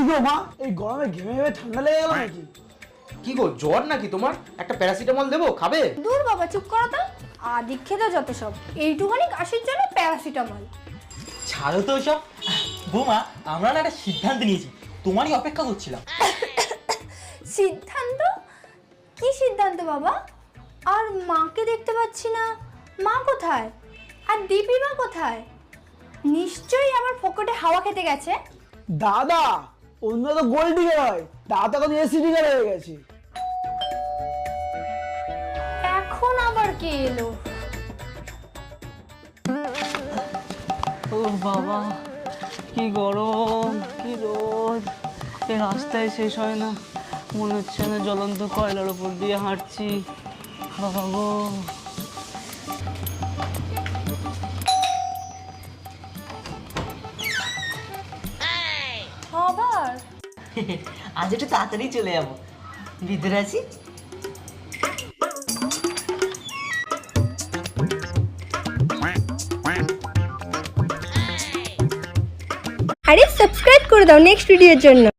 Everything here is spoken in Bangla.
গো মা, এই গরমে ঘেমে ঘেমে ঠান্ডা লেগে গেল নাকি? কি গো, জ্বর নাকি তোমার? একটা প্যারাসিটামল দেবো, খাবে? দূর বাবা, চুপ করো তো। দীক্ষিত যত সব, এইটুখানি কাশির জন্য প্যারাসিটামল। ছাড়ো তো সব। বৌমা, আমরা না একটা সিদ্ধান্ত নিয়েছি, তোমারই অপেক্ষা করছিলাম। সিদ্ধান্ত? কি সিদ্ধান্ত বাবা? আর মাকে দেখতে পাচ্ছি না, মা কোথায়? আর দীপি মা কোথায়? নিশ্চয়ই আমার পকেটে হাওয়া খেতে গেছে। দাদা, অন্য তো গোল্ড ডিগার হয়, দাদা এখন এসি ডিগার হয়ে গেছে। এখন আবার কে এলো? ও বাবা, কি গরম, কি রোদ, এই রাস্তায় শেষ হয় না। মনে হচ্ছে না জ্বলন্ত কয়লার উপর দিয়ে হাঁটছি। বাবা গো। আবার আজ একটু তাড়াতাড়ি চলে যাবো, ভিতরে আছি। আরে সাবস্ক্রাইব করে দাও নেক্সট ভিডিওর জন্য।